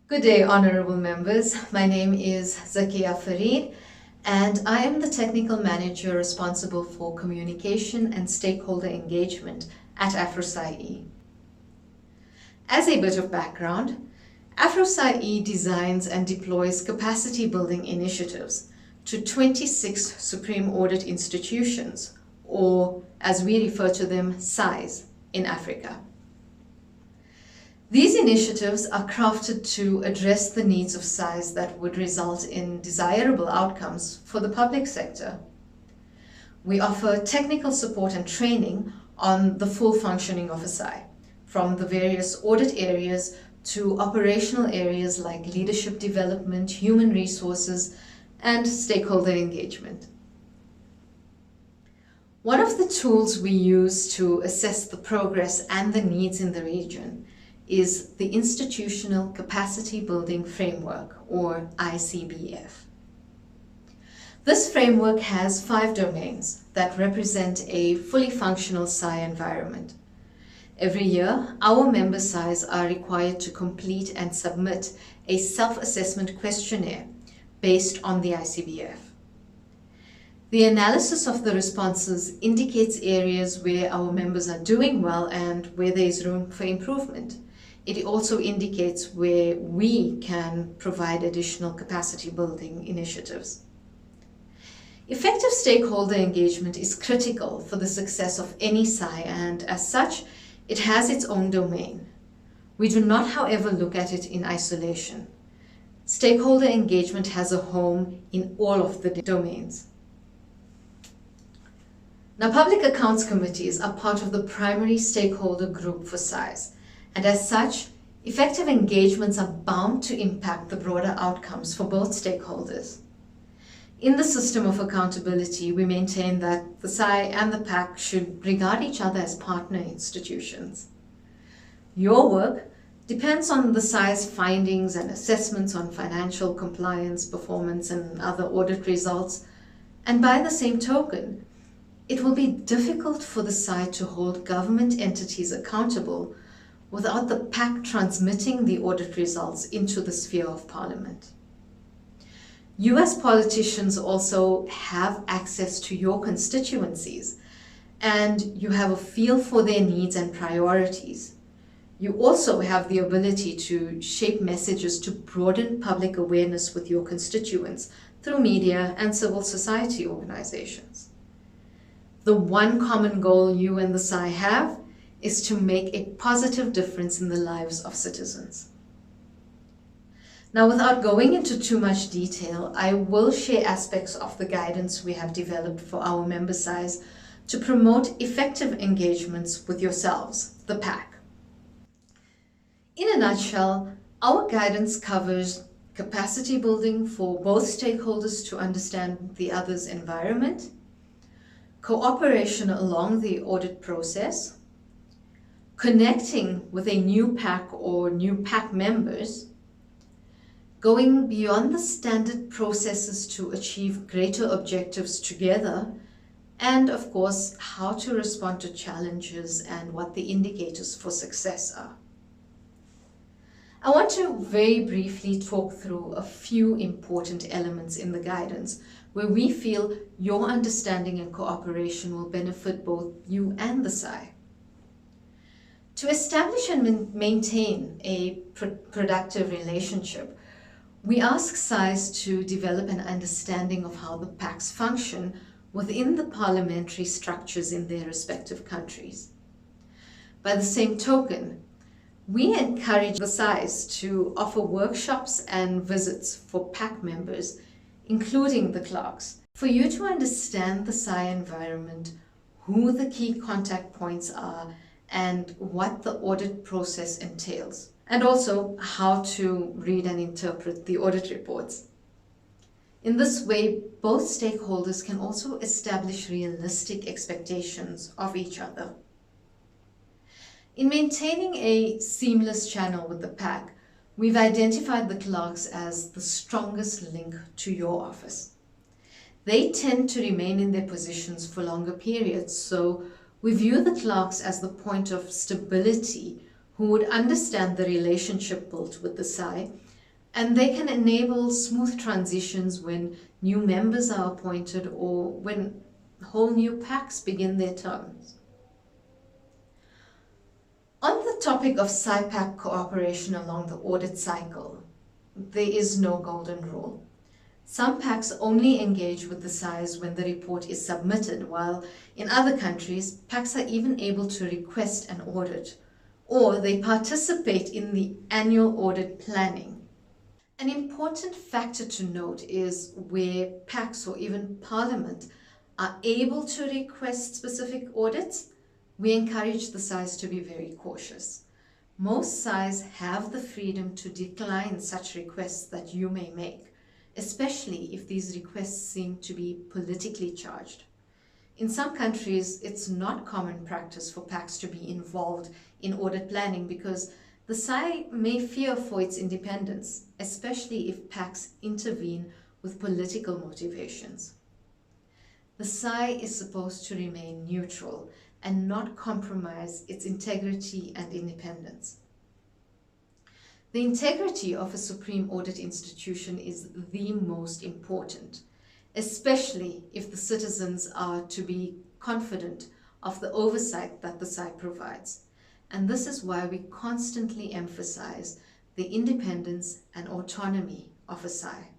Good day, honorable members. My name is Zakia Farid, and I am the technical manager responsible for communication and stakeholder engagement at AFROSAI-E. As a bit of background, AFROSAI-E designs and deploys capacity building initiatives to 26 Supreme Audit institutions, or as we refer to them, SAIs, in Africa. These initiatives are crafted to address the needs of SAIs that would result in desirable outcomes for the public sector. We offer technical support and training on the full functioning of a SAI, from the various audit areas to operational areas like leadership development, human resources, and stakeholder engagement. One of the tools we use to assess the progress and the needs in the region is the Institutional Capacity Building Framework, or ICBF. This framework has 5 domains that represent a fully functional SAI environment. Every year, our member SAIs are required to complete and submit a self-assessment questionnaire based on the ICBF. The analysis of the responses indicates areas where our members are doing well and where there is room for improvement. It also indicates where we can provide additional capacity building initiatives. Effective stakeholder engagement is critical for the success of any SAI, and as such, it has its own domain. We do not, however, look at it in isolation. Stakeholder engagement has a home in all of the domains. Now, public accounts committees are part of the primary stakeholder group for SAIs. And as such, effective engagements are bound to impact the broader outcomes for both stakeholders. In the system of accountability, we maintain that the SAI and the PAC should regard each other as partner institutions. Your work depends on the SAI's findings and assessments on financial compliance, performance, and other audit results. And by the same token, it will be difficult for the SAI to hold government entities accountable without the PAC transmitting the audit results into the sphere of Parliament. US politicians also have access to your constituencies, and you have a feel for their needs and priorities. You also have the ability to shape messages to broaden public awareness with your constituents through media and civil society organizations. The one common goal you and the SAI have is to make a positive difference in the lives of citizens. Now, without going into too much detail, I will share aspects of the guidance we have developed for our member SAIs to promote effective engagements with yourselves, the PAC. In a nutshell, our guidance covers capacity building for both stakeholders to understand the other's environment, cooperation along the audit process, connecting with a new PAC or new PAC members, going beyond the standard processes to achieve greater objectives together, and of course, how to respond to challenges and what the indicators for success are. I want to very briefly talk through a few important elements in the guidance where we feel your understanding and cooperation will benefit both you and the SAI. To establish and maintain a productive relationship, we ask SAIs to develop an understanding of how the PACs function within the parliamentary structures in their respective countries. By the same token, we encourage the SAIs to offer workshops and visits for PAC members, including the clerks, for you to understand the SAI environment, who the key contact points are, and what the audit process entails, and also how to read and interpret the audit reports. In this way, both stakeholders can also establish realistic expectations of each other. In maintaining a seamless channel with the PAC, we've identified the clerks as the strongest link to your office. They tend to remain in their positions for longer periods, so We view the clerks as the point of stability who would understand the relationship built with the SAI, and they can enable smooth transitions when new members are appointed or when whole new PACs begin their terms. On the topic of SAI-PAC cooperation along the audit cycle, there is no golden rule. Some PACs only engage with the SAIs when the report is submitted, while in other countries, PACs are even able to request an audit, or they participate in the annual audit planning. An important factor to note is where PACs or even Parliament are able to request specific audits, we encourage the SAIs to be very cautious. Most SAIs have the freedom to decline such requests that you may make, especially if these requests seem to be politically charged. In some countries, it's not common practice for PACs to be involved in audit planning because the SAI may fear for its independence, especially if PACs intervene with political motivations. The SAI is supposed to remain neutral and not compromise its integrity and independence. The integrity of a supreme audit institution is the most important, especially if the citizens are to be confident of the oversight that the SAI provides. And this is why we constantly emphasize the independence and autonomy of a SAI.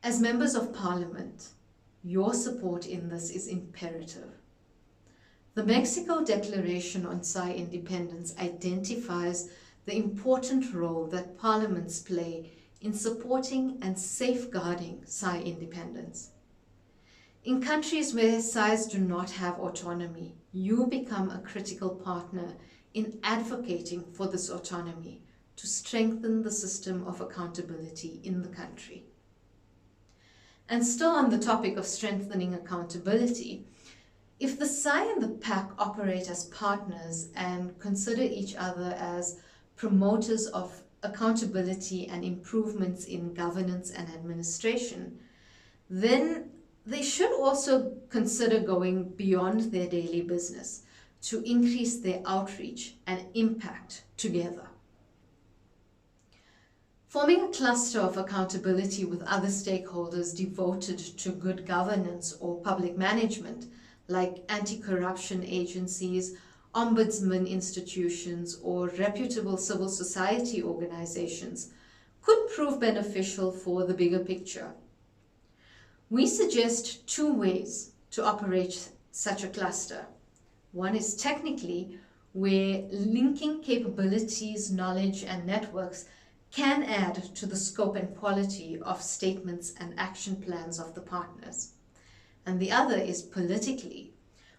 As members of Parliament, your support in this is imperative. The Mexico Declaration on SAI Independence identifies the important role that parliaments play in supporting and safeguarding SAI independence. In countries where SAIs do not have autonomy, you become a critical partner in advocating for this autonomy to strengthen the system of accountability in the country. And still on the topic of strengthening accountability, if the SAI and the PAC operate as partners and consider each other as promoters of accountability and improvements in governance and administration, then they should also consider going beyond their daily business to increase their outreach and impact together. Forming a cluster of accountability with other stakeholders devoted to good governance or public management, like anti-corruption agencies, ombudsman institutions, or reputable civil society organizations, could prove beneficial for the bigger picture. We suggest two ways to operate such a cluster. One is technically, where linking capabilities, knowledge, and networks can add to the scope and quality of statements and action plans of the partners. And the other is politically,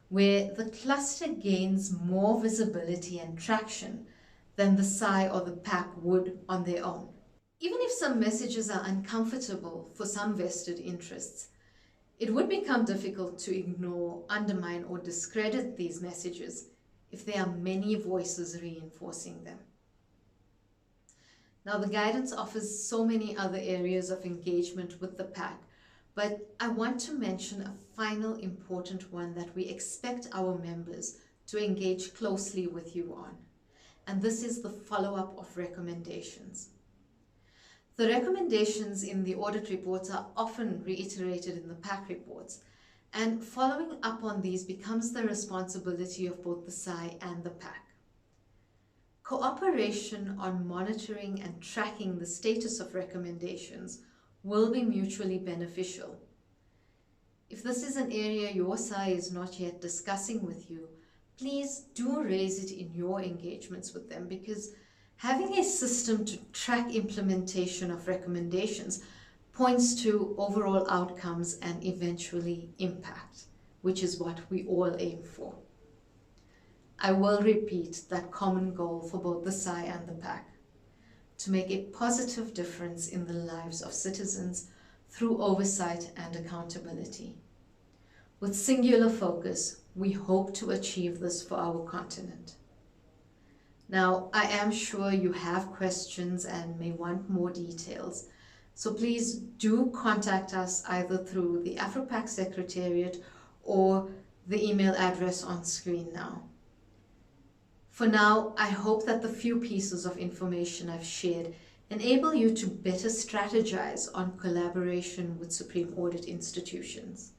where the cluster gains more visibility and traction than the SAI or the PAC would on their own. Even if some messages are uncomfortable for some vested interests, it would become difficult to ignore, undermine, or discredit these messages if there are many voices reinforcing them. Now, the guidance offers so many other areas of engagement with the PAC, but I want to mention a final important one that we expect our members to engage closely with you on, and this is the follow-up of recommendations. The recommendations in the audit reports are often reiterated in the PAC reports, and following up on these becomes the responsibility of both the SAI and the PAC. Cooperation on monitoring and tracking the status of recommendations will be mutually beneficial. If this is an area your SAI is not yet discussing with you, please do raise it in your engagements with them, because having a system to track implementation of recommendations points to overall outcomes and eventually impact, which is what we all aim for. I will repeat that common goal for both the SAI and the PAC: to make a positive difference in the lives of citizens through oversight and accountability. With singular focus, we hope to achieve this for our continent. Now, I am sure you have questions and may want more details, so please do contact us either through the AFROPAC Secretariat or the email address on screen now. For now, I hope that the few pieces of information I've shared enable you to better strategize on collaboration with Supreme Audit institutions.